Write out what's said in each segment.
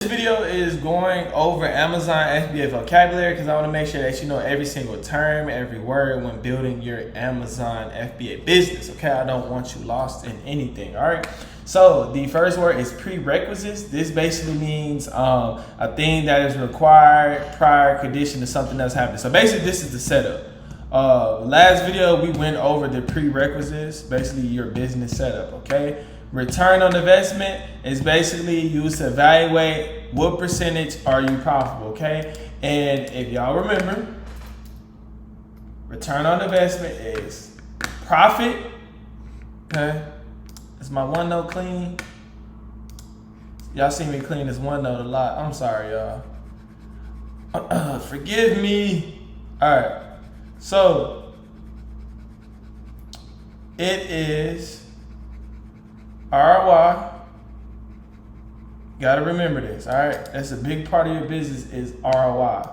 video is going over Amazon FBA vocabulary because I want to make sure that you know every single term, every word when building your Amazon FBA business. Okay, I don't want you lost in anything. All right. So the first word is prerequisites. This basically means a thing that is required prior condition to something else happening. So basically, this is the setup. Last video we went over the prerequisites, basically your business setup. Okay. Return on investment is basically used to evaluate what percentage are you profitable, okay? And if y'all remember, return on investment is profit, okay? Is my OneNote clean? Y'all see me clean this OneNote a lot. I'm sorry, y'all. Forgive me. All right, so it is ROI. Gotta remember this, all right? That's a big part of your business is ROI.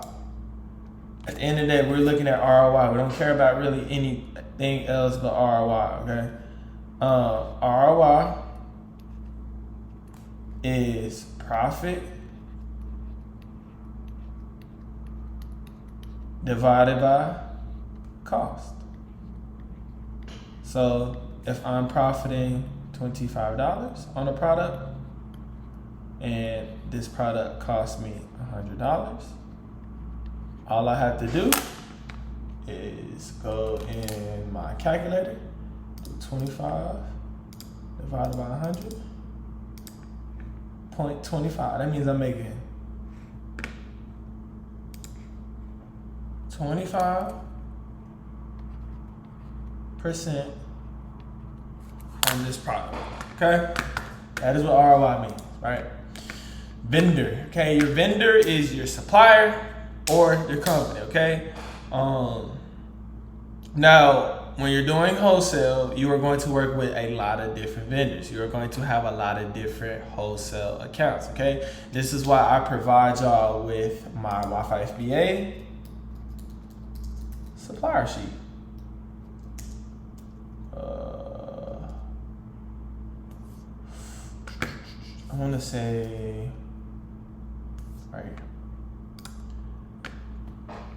At the end of the day, we're looking at ROI. We don't care about really anything else but ROI, okay? ROI is profit divided by cost. So if I'm profiting $25 on a product and this product cost me $100, all I have to do is go in my calculator, do 25 divided by 100.25. That means I'm making 25% on this product, okay? That is what ROI means, right? Vendor, okay? Your vendor is your supplier or your company, okay? Now, when you're doing wholesale, you are going to work with a lot of different vendors. You are going to have a lot of different wholesale accounts, okay? This is why I provide y'all with my Wi-Fi FBA supplier sheet. I want to say right here.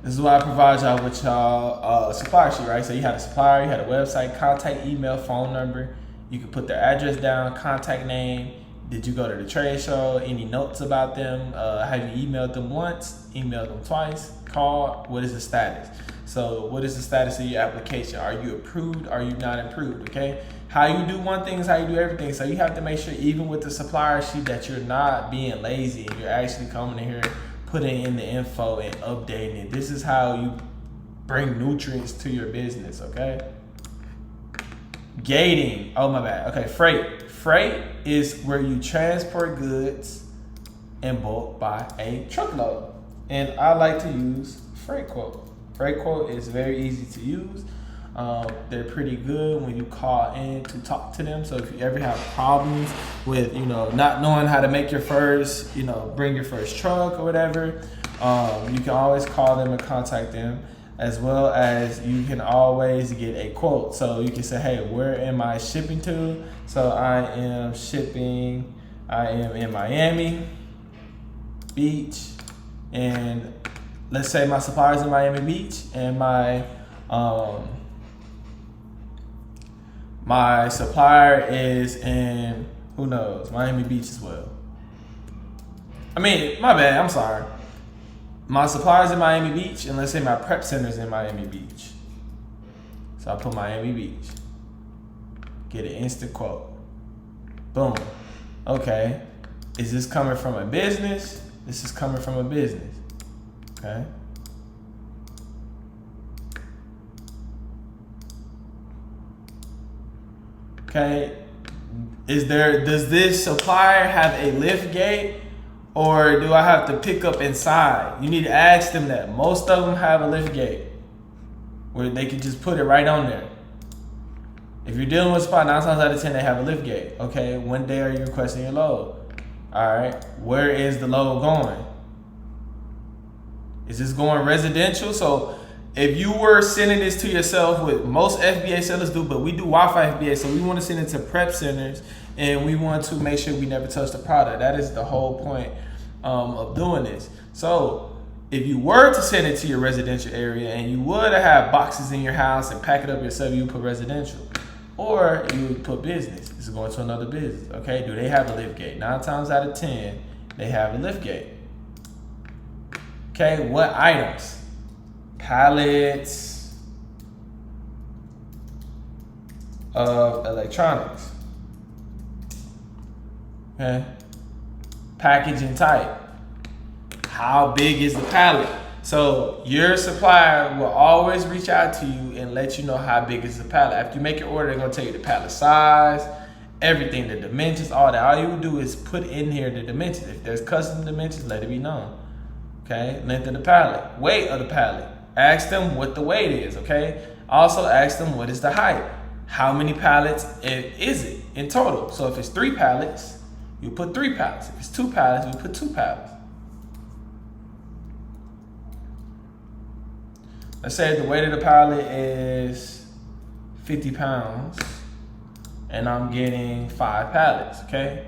This is why I provide y'all with y'all supplier sheet, right? So you had a supplier, you had a website, contact, email, phone number. You can put their address down, contact name. Did you go to the trade show? Any notes about them? Have you emailed them once? Emailed them twice? Called? What is the status? So what is the status of your application? Are you approved? Are you not approved? Okay. How you do one thing is how you do everything. So you have to make sure even with the supplier sheet that you're not being lazy and you're actually coming in here, putting in the info and updating it. This is how you bring nutrients to your business, okay? Gating, oh my bad. Okay, freight. Freight is where you transport goods in bulk by a truckload. And I like to use Freight Quote. Freight Quote is very easy to use. They're pretty good when you call in to talk to them. So if you ever have problems with, not knowing how to make your first, bring your first truck or whatever, you can always call them and contact them, as well as you can always get a quote. So you can say, hey, where am I shipping to? So I am in Miami Beach, and let's say my supplier's in Miami Beach and my supplier is in, who knows, Miami Beach as well. I mean, my bad, I'm sorry. My supplier's in Miami Beach, and let's say my prep center's in Miami Beach. So I put Miami Beach. Get an instant quote. Boom. Okay. Is this coming from a business? This is coming from a business. Okay. Okay, does this supplier have a lift gate, or do I have to pick up inside? You need to ask them that. Most of them have a lift gate where they can just put it right on there. If you're dealing with a spot, 9 times out of 10, they have a lift gate. Okay, when day are you requesting your load? All right, where is the load going? Is this going residential? So if you were sending this to yourself, what most FBA sellers do, but we do Wi-Fi FBA, so we want to send it to prep centers, and we want to make sure we never touch the product. That is the whole point. of doing this. So if you were to send it to your residential area and you would have boxes in your house and pack it up yourself, you would put residential. Or you would put business. This is going to another business. Okay, do they have a lift gate? 9 times out of 10, they have a lift gate. Okay, what items? Pallets of electronics. Okay, packaging type. How big is the pallet? So your supplier will always reach out to you and let you know how big is the pallet. After you make your order, they're gonna tell you the pallet size, everything, the dimensions, all that. All you would do is put in here the dimensions. If there's custom dimensions, let it be known. Okay, length of the pallet, weight of the pallet. Ask them what the weight is, okay? Also ask them what is the height. How many pallets is it in total? So if it's 3 pallets, you put 3 pallets. If it's 2 pallets, you put 2 pallets. Let's say the weight of the pallet is 50 pounds and I'm getting 5 pallets, okay?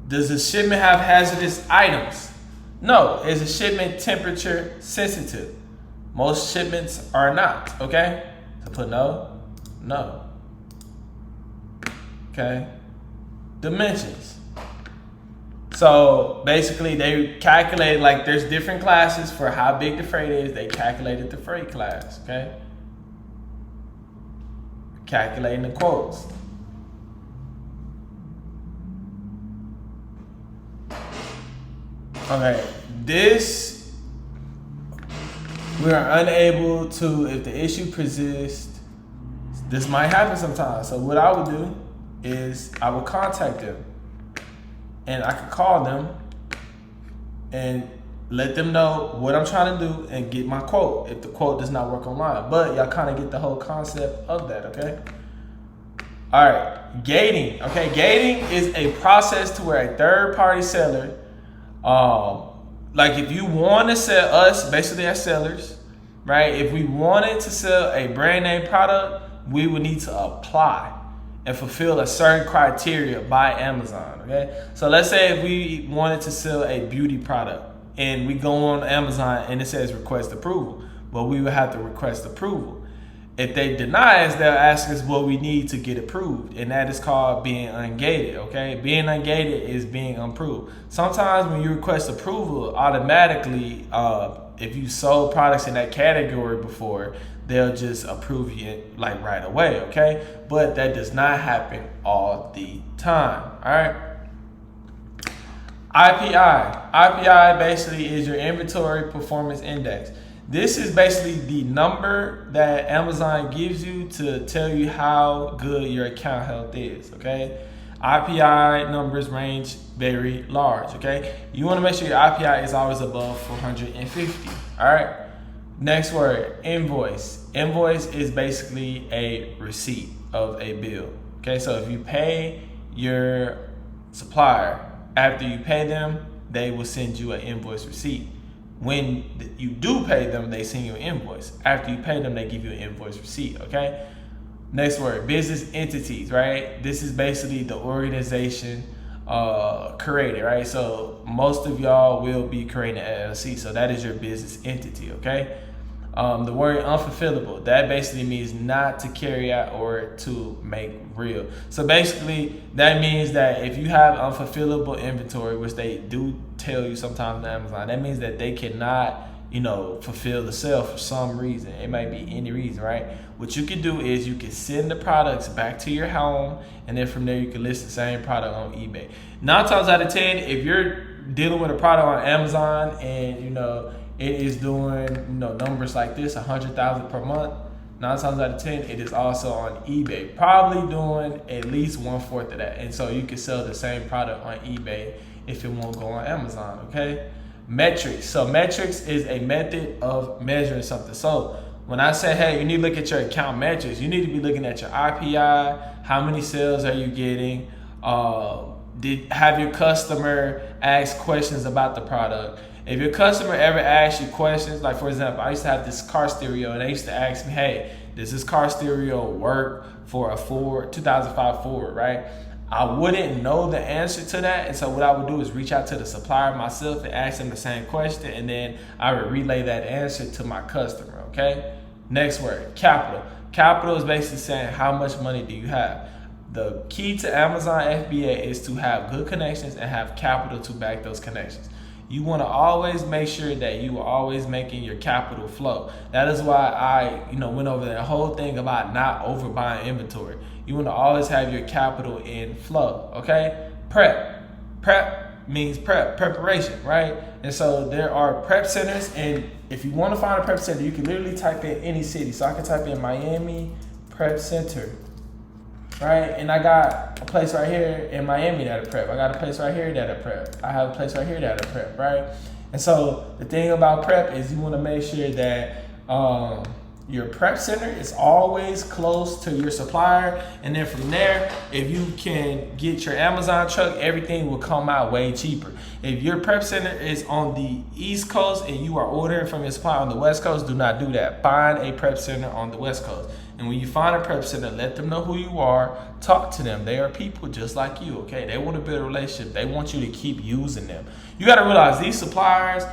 Does the shipment have hazardous items? No. Is the shipment temperature sensitive? Most shipments are not, okay? So put no, no. Okay? Dimensions. So basically they calculate, like there's different classes for how big the freight is. They calculated the freight class, okay? Calculating the quotes. Okay, this, we are unable to, if the issue persists, this might happen sometimes. So what I would do is I would contact them. And I could call them and let them know what I'm trying to do and get my quote if the quote does not work online. But y'all kind of get the whole concept of that, okay? All right, gating. Okay, gating is a process to where a third-party seller, like if you want to sell us, basically as sellers, right? If we wanted to sell a brand name product, we would need to apply and fulfill a certain criteria by Amazon, okay? So let's say if we wanted to sell a beauty product and we go on Amazon and it says request approval, well, we would have to request approval. If they deny us, they'll ask us what we need to get approved, and that is called being ungated, okay? Being ungated is being approved. Sometimes when you request approval, automatically, if you sold products in that category before, they'll just approve you like right away, okay? But that does not happen all the time, all right? IPI basically is your inventory performance index. This is basically the number that Amazon gives you to tell you how good your account health is, okay? IPI numbers range very large, okay? You wanna make sure your IPI is always above 450, all right? Next word, invoice. Invoice is basically a receipt of a bill, okay? So if you pay your supplier, after you pay them, they will send you an invoice receipt. When you do pay them, they send you an invoice. After you pay them, they give you an invoice receipt, okay? Next word, business entities, right? This is basically the organization created, right? So most of y'all will be creating an LLC, so that is your business entity, okay? The word unfulfillable, that basically means not to carry out or to make real. So basically that means that if you have unfulfillable inventory, which they do tell you sometimes on Amazon, that means that they cannot, fulfill the sale for some reason. It might be any reason, right? What you can do is you can send the products back to your home, and then from there you can list the same product on eBay. 9 times out of 10, if you're dealing with a product on Amazon and it is doing numbers like this, 100,000 per month, 9 times out of 10, it is also on eBay, probably doing at least 1/4 of that. And so you can sell the same product on eBay if it won't go on Amazon, okay? Metrics. So metrics is a method of measuring something. So when I say, hey, you need to look at your account metrics, you need to be looking at your IPI, how many sales are you getting, have your customer ask questions about the product. If your customer ever asks you questions, like for example, I used to have this car stereo and they used to ask me, hey, does this car stereo work for a 2005 Ford, right? I wouldn't know the answer to that. And so what I would do is reach out to the supplier myself and ask them the same question. And then I would relay that answer to my customer, okay? Next word, capital. Capital is basically saying how much money do you have. The key to Amazon FBA is to have good connections and have capital to back those connections. You want to always make sure that you are always making your capital flow. That is why I, went over that whole thing about not overbuying inventory. You want to always have your capital in flow, okay? Prep means preparation, right? And so there are prep centers, and if you want to find a prep center, you can literally type in any city. So I can type in Miami Prep Center, right? And I got a place right here in Miami that a prep. I got a place right here that a prep. I have a place right here that a prep, right? And so the thing about prep is you want to make sure that your prep center is always close to your supplier. And then from there, if you can get your Amazon truck, everything will come out way cheaper. If your prep center is on the East Coast and you are ordering from your supplier on the West Coast, do not do that. Find a prep center on the West Coast. And when you find a prep center, let them know who you are. Talk to them. They are people just like you, okay? They want to build a relationship. They want you to keep using them. You got to realize these suppliers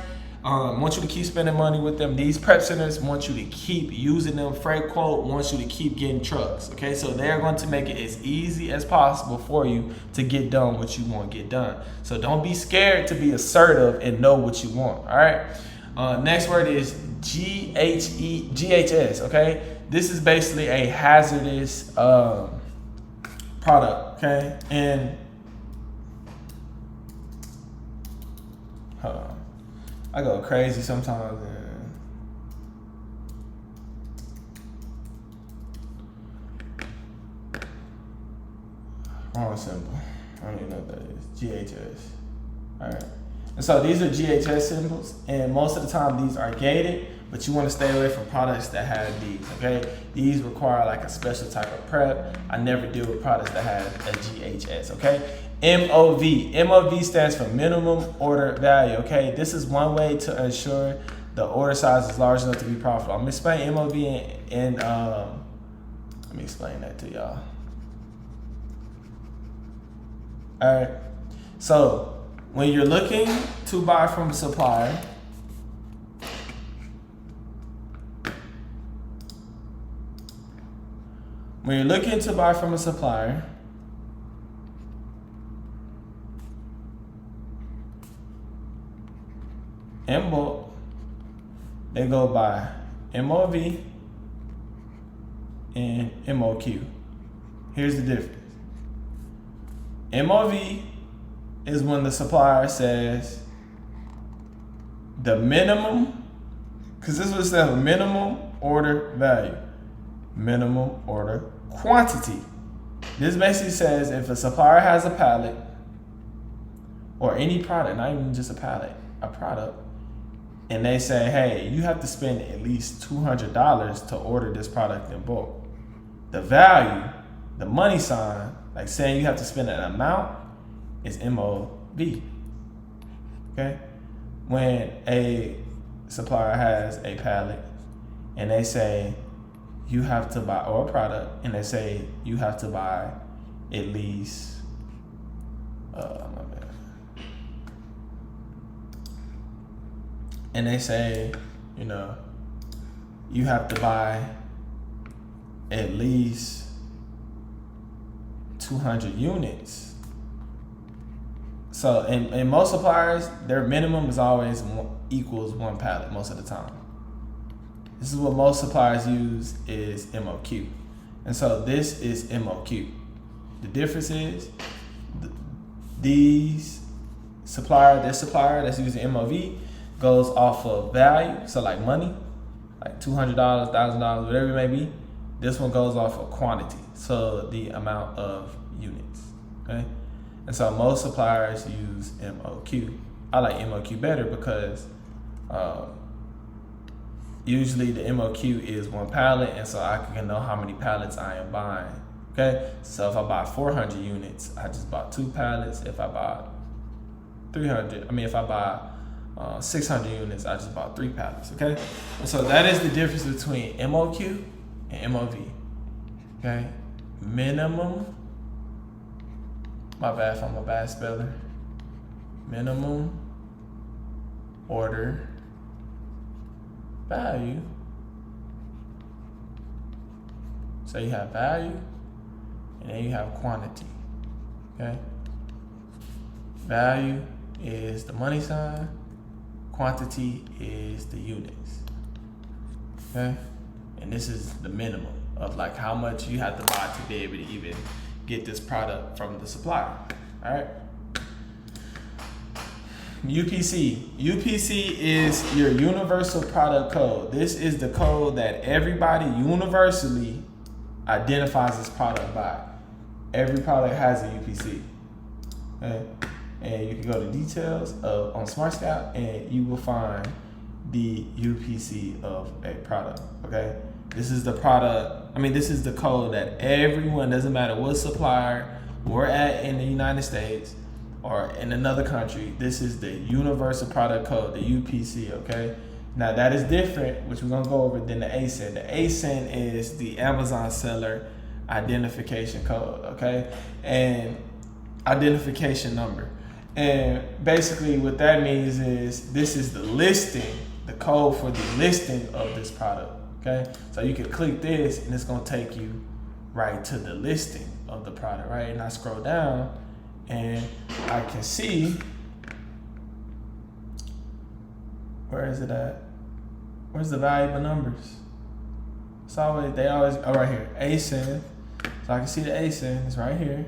want you to keep spending money with them. These prep centers want you to keep using them. Freight Quote wants you to keep getting trucks, okay? So they're going to make it as easy as possible for you to get done what you want to get done. So don't be scared to be assertive and know what you want, all right? Next word is GHS, okay? This is basically a hazardous product, okay? And hold on. I go crazy sometimes. Wrong symbol. I don't even know what that is. GHS. All right. And so these are GHS symbols, and most of the time these are gated, but you want to stay away from products that have these, okay? These require like a special type of prep. I never deal with products that have a GHS, okay? MOV. MOV stands for minimum order value, okay? This is one way to ensure the order size is large enough to be profitable. I'm gonna explain MOV and let me explain that to y'all. All right, so when you're looking to buy from a supplier, in bulk, they go by MOV and MOQ. Here's the difference. MOV is when the supplier says the minimum, because this is what it says, minimum order value, minimum order quantity. This basically says if a supplier has a pallet or any product, not even just a pallet, a product, and they say, hey, you have to spend at least $200 to order this product in bulk. The value, the money sign, like saying you have to spend an amount, is MOV, okay? When a supplier has a pallet and they say you have to buy, or a product, and they say you have to buy at least, and they say, you have to buy at least 200 units. So in most suppliers, their minimum is always equals one pallet most of the time. This is what most suppliers use is MOQ. And so this is MOQ. The difference is this supplier that's using MOV goes off of value, so like money, like $200, $1,000, whatever it may be. This one goes off of quantity, so the amount of units, okay? And so most suppliers use MOQ. I like MOQ better because usually the MOQ is one pallet, and so I can know how many pallets I am buying, okay? So if I buy 400 units, I just bought 2 pallets. If I buy 600 units, I just bought 3 pallets, okay? And so that is the difference between MOQ and MOV, okay? Minimum My bad if I'm a bad speller. Minimum order value. So you have value and then you have quantity. Okay? Value is the money sign, quantity is the units. Okay? And this is the minimum of like how much you have to buy to be able to even get this product from the supplier. All right. UPC. UPC is your universal product code. This is the code that everybody universally identifies this product by. Every product has a UPC. Okay? And you can go to details on Smart Scout and you will find the UPC of a product. Okay? This is the this is the code that everyone, doesn't matter what supplier we're at in the United States or in another country, this is the universal product code, the UPC, okay? Now that is different, which we're gonna go over, than the ASIN. The ASIN is the Amazon seller identification code, okay? And identification number. And basically what that means is this is the listing, the code for the listing of this product. Okay, so you can click this and it's gonna take you right to the listing of the product, right? And I scroll down and I can see, where is it at? Where's the valuable numbers? They always, right here, ASIN. So I can see the ASIN is right here.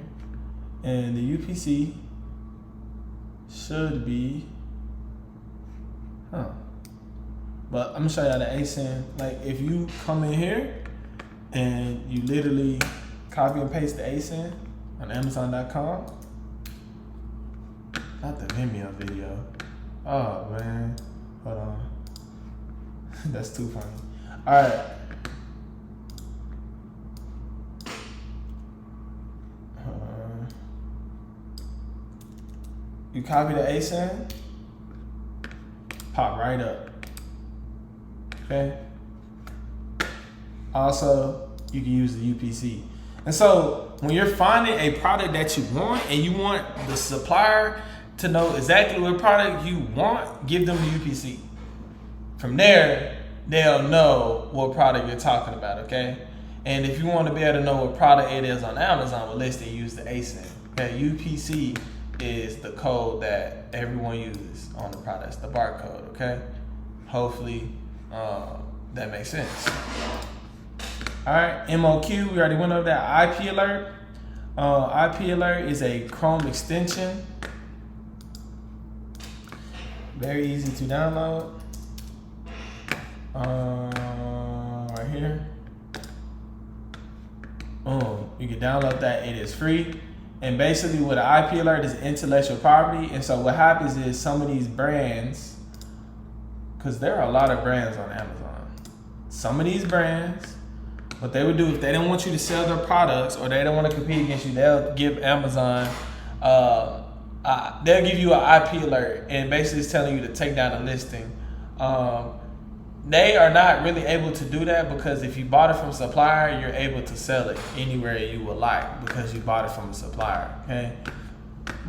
And the UPC should be, but I'm gonna show y'all the ASIN. Like if you come in here and you literally copy and paste the ASIN on Amazon.com, not the Vimeo video. Oh man, hold on. That's too funny. All right. You copy the ASIN, pop right up. Okay. Also, you can use the UPC. And so when you're finding a product that you want and you want the supplier to know exactly what product you want, give them the UPC. From there, they'll know what product you're talking about, okay? And if you want to be able to know what product it is on Amazon, well, let's use the ASIN. Okay, UPC is the code that everyone uses on the products, the barcode, okay? Hopefully, that makes sense. All right, MOQ, we already went over that. IP alert. IP alert is a Chrome extension. Very easy to download. Right here. You can download that. It is free. And basically what an IP alert is intellectual property. And so what happens is some of these brands, because there are a lot of brands on Amazon. Some of these brands, what they would do if they don't want you to sell their products or they don't want to compete against you, they'll give Amazon, they'll give you an IP alert and basically it's telling you to take down a listing. They are not really able to do that because if you bought it from a supplier, you're able to sell it anywhere you would like because you bought it from a supplier, okay?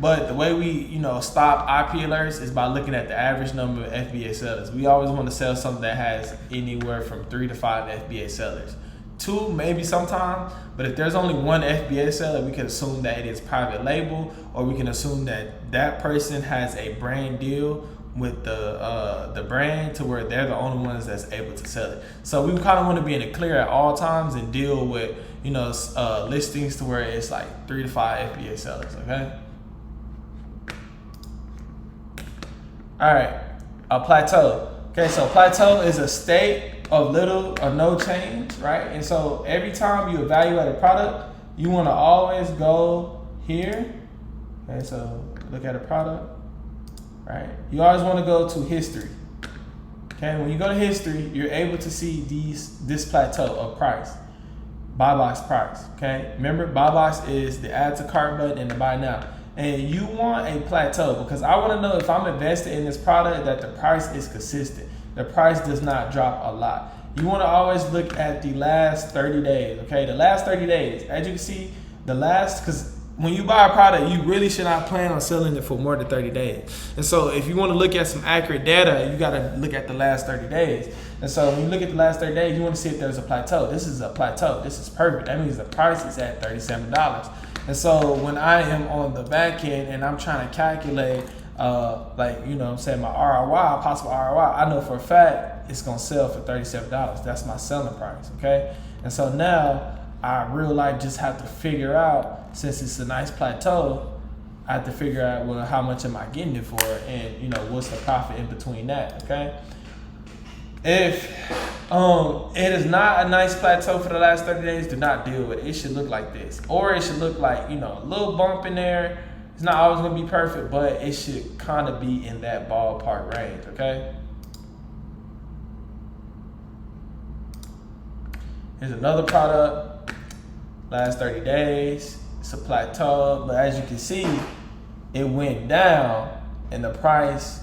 But the way we, stop IP alerts is by looking at the average number of FBA sellers. We always want to sell something that has anywhere from 3 to 5 FBA sellers. 2, maybe sometime, but if there's only 1 FBA seller, we can assume that it is private label, or we can assume that that person has a brand deal with the brand to where they're the only ones that's able to sell it. So we kind of want to be in the clear at all times and deal with, listings to where it's like 3 to 5 FBA sellers, okay? All right, a plateau. Okay, so plateau is a state of little or no change, right? And so every time you evaluate a product, you want to always go here. Okay, so look at a product, right? You always want to go to history. Okay, when you go to history, you're able to see this plateau of price, buy box price. Okay, remember buy box is the add to cart button and the buy now. And you want a plateau because I want to know if I'm invested in this product that the price is consistent. The price does not drop a lot. You want to always look at the last 30 days, okay? The last 30 days, as you can see, because when you buy a product, you really should not plan on selling it for more than 30 days. And so if you want to look at some accurate data, you got to look at the last 30 days. And so when you look at the last 30 days, you want to see if there's a plateau. This is a plateau. This is perfect. That means the price is at $37. And so when I am on the back end and I'm trying to calculate, like, you know what I'm saying, my ROI, possible ROI, I know for a fact it's going to sell for $37. That's my selling price, okay? And so now I real life just have to figure out, since it's a nice plateau, I have to figure out, well, how much am I getting it for, and you know, what's the profit in between that, okay? If it is not a nice plateau for the last 30 days, do not deal with it. It should look like this, or it should look like, you know, a little bump in there. It's not always gonna be perfect, but it should kind of be in that ballpark range, okay? Here's another product, last 30 days, it's a plateau, but as you can see, it went down and the price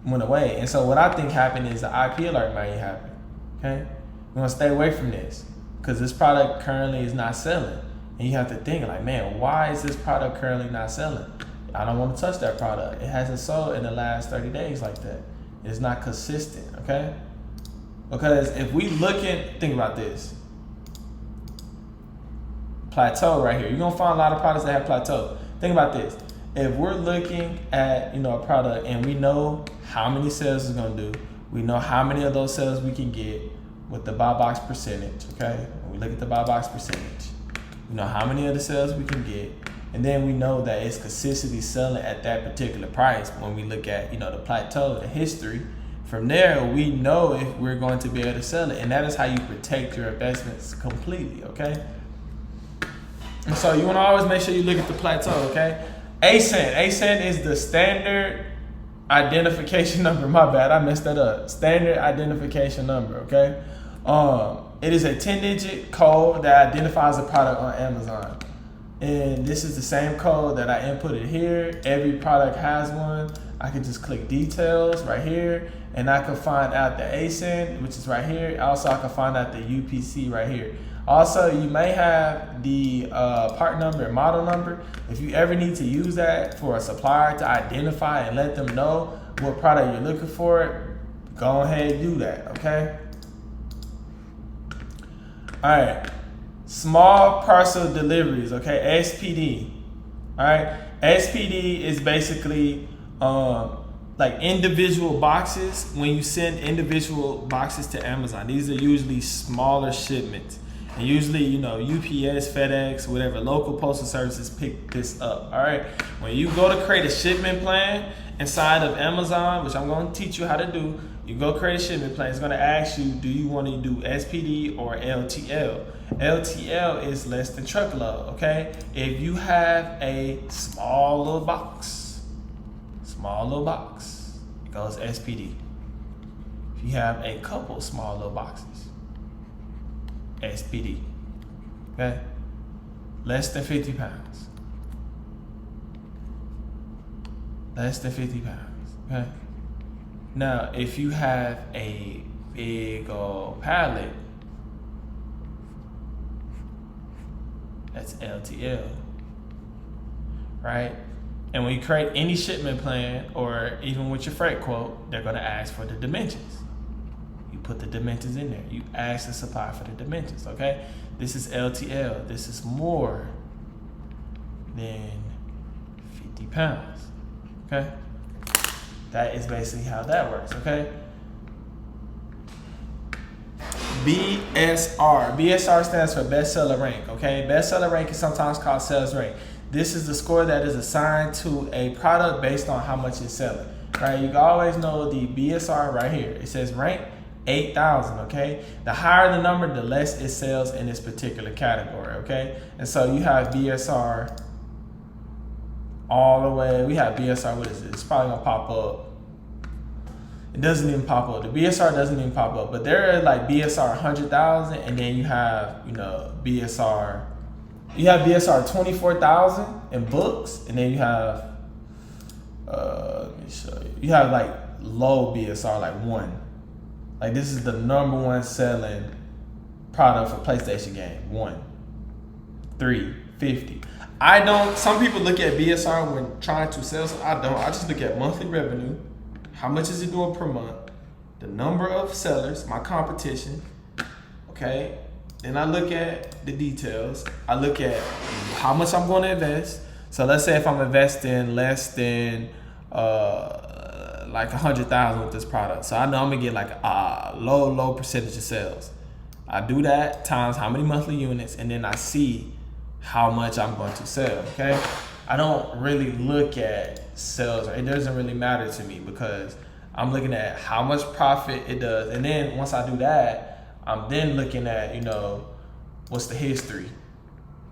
went away. And so what I think happened is the IP alert might happen, okay? You wanna stay away from this because this product currently is not selling. And you have to think like, man, why is this product currently not selling? I don't want to touch that product. It hasn't sold in the last 30 days like that. It's not consistent, okay? Because if we think about this, plateau right here. You're gonna find a lot of products that have plateau. Think about this. If we're looking at, you know, a product and we know how many sales it's gonna do, we know how many of those sales we can get with the buy box percentage, okay? When we look at the buy box percentage, we know how many of the sales we can get, and then we know that it's consistently selling at that particular price. When we look at, you know, the plateau, the history, from there we know if we're going to be able to sell it, and that is how you protect your investments completely, okay? And so you want to always make sure you look at the plateau, okay? ASIN is the standard identification number. My bad, I messed that up. Standard identification number, okay? It is a 10-digit code that identifies a product on Amazon. And this is the same code that I inputted here. Every product has one. I can just click details right here, and I can find out the ASIN, which is right here. Also, I can find out the UPC right here. Also, you may have the part number and model number. If you ever need to use that for a supplier to identify and let them know what product you're looking for, go ahead and do that, okay? All right, small parcel deliveries, okay, SPD. All right, SPD is basically like individual boxes. When you send individual boxes to Amazon, these are usually smaller shipments. And usually, you know, UPS, FedEx, whatever, local postal services pick this up, all right? When you go to create a shipment plan inside of Amazon, which I'm gonna teach you how to do, you go create a shipment plan. It's gonna ask you, do you wanna do SPD or LTL? LTL is less than truckload, okay? If you have a small little box, it goes SPD. If you have a couple small little boxes, SPD, okay? Less than 50 pounds. Less than 50 pounds, okay? Now, if you have a big old pallet, that's LTL, right? And when you create any shipment plan, or even with your freight quote, they're gonna ask for the dimensions. You put the dimensions in there. You ask the supplier for the dimensions, okay? This is LTL. This is more than 50 pounds, okay? That is basically how that works, okay? BSR. BSR stands for bestseller rank, okay? Bestseller rank is sometimes called sales rank. This is the score that is assigned to a product based on how much it's selling, right? You can always know the BSR right here. It says rank 8,000, okay? The higher the number, the less it sells in this particular category, okay? And so you have BSR all the way. We have BSR, what is it? It's probably gonna pop up. It doesn't even pop up. The BSR doesn't even pop up, but there are like BSR 100,000, and then you have, you know, BSR 24,000 in books, and then you have, let me show you. You have like low BSR, like 1. Like this is the number 1 selling product for PlayStation game. 1, 3, 50. I don't. Some people look at BSR when trying to sell. So I don't. I just look at monthly revenue. How much is it doing per month? The number of sellers, my competition. Okay. Then I look at the details. I look at how much I'm going to invest. So let's say if I'm investing less than like 100,000 with this product, so I know I'm gonna get like a low percentage of sales. I do that times how many monthly units, and then I see how much I'm going to sell. Okay, I don't really look at sales. It doesn't really matter to me because I'm looking at how much profit it does, and then once I do that, I'm then looking at, you know, what's the history?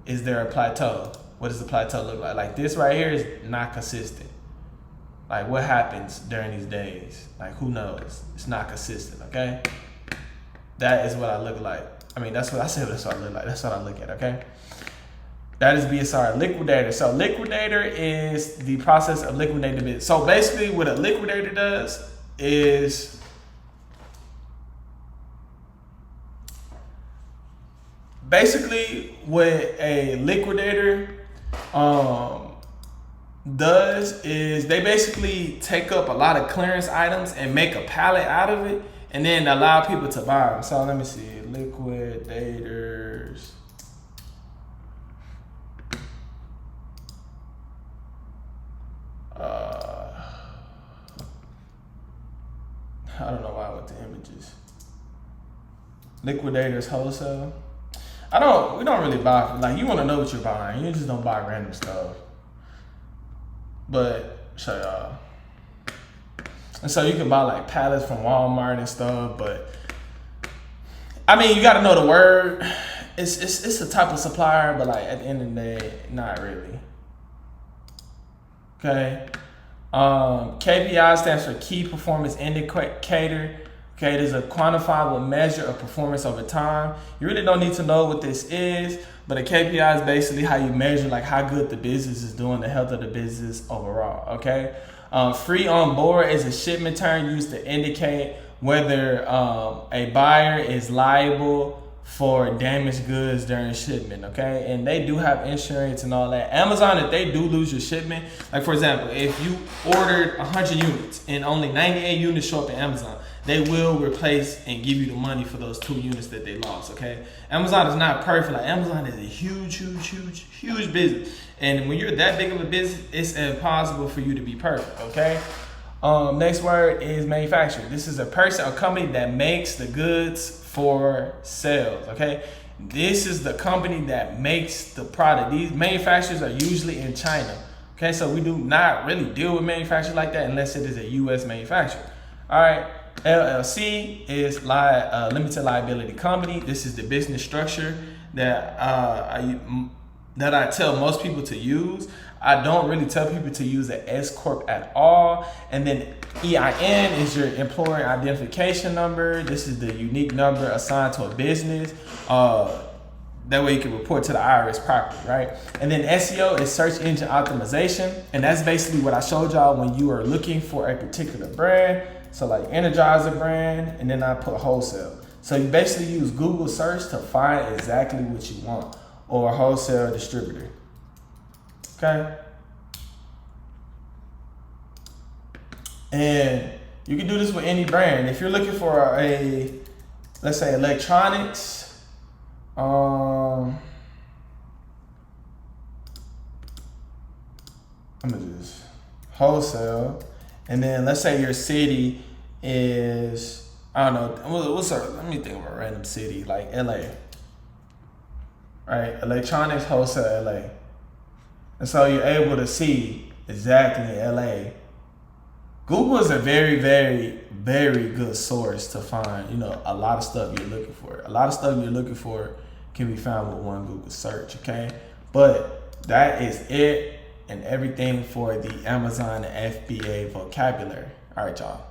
Is there a plateau? What does the plateau look like? Like this right here is not consistent. Like what happens during these days? Like who knows? It's not consistent, okay? That is what I look like. I mean, that's what I said, that's what I look like. That's what I look at, okay? That is BSR. Liquidator. So liquidator is the process of liquidating the business. So basically what a liquidator does is basically what a liquidator does is they basically take up a lot of clearance items and make a pallet out of it and then allow people to buy them. So let me see, liquidators. I don't know why I went to images. Liquidators wholesale. We don't really buy, like you want to know what you're buying. You just don't buy random stuff. But show y'all. And so you can buy like pallets from Walmart and stuff, but I mean you gotta know the word. It's a type of supplier, but like at the end of the day, not really. Okay. KPI stands for key performance indicator. Okay, it is a quantifiable measure of performance over time. You really don't need to know what this is, but a KPI is basically how you measure like how good the business is doing, the health of the business overall, okay? Free on board is a shipment term used to indicate whether a buyer is liable for damaged goods during shipment, okay? And they do have insurance and all that. Amazon, if they do lose your shipment, like for example, if you ordered 100 units and only 98 units show up in Amazon, they will replace and give you the money for those 2 units that they lost, okay? Amazon is not perfect. Like Amazon is a huge business. And when you're that big of a business, it's impossible for you to be perfect, okay? Next word is manufacturer. This is a person or company that makes the goods for sales, okay? This is the company that makes the product. These manufacturers are usually in China, okay? So we do not really deal with manufacturers like that unless it is a U.S. manufacturer. All right, LLC is limited liability company. This is the business structure that I tell most people to use. I don't really tell people to use an S Corp at all. And then EIN is your employer identification number. This is the unique number assigned to a business. That way you can report to the IRS properly, right? And then SEO is search engine optimization. And that's basically what I showed y'all when you are looking for a particular brand. So like Energizer brand, and then I put wholesale. So you basically use Google search to find exactly what you want, or a wholesale distributor. Okay. And you can do this with any brand. If you're looking for let's say electronics, I'm gonna just wholesale, and then let's say your city is, I don't know, let me think of a random city like LA. Right, electronics wholesale LA. And so you're able to see exactly LA. Google is a very, very, very good source to find, you know, a lot of stuff you're looking for. A lot of stuff you're looking for can be found with one Google search, okay? But that is it and everything for the Amazon FBA vocabulary. All right, y'all.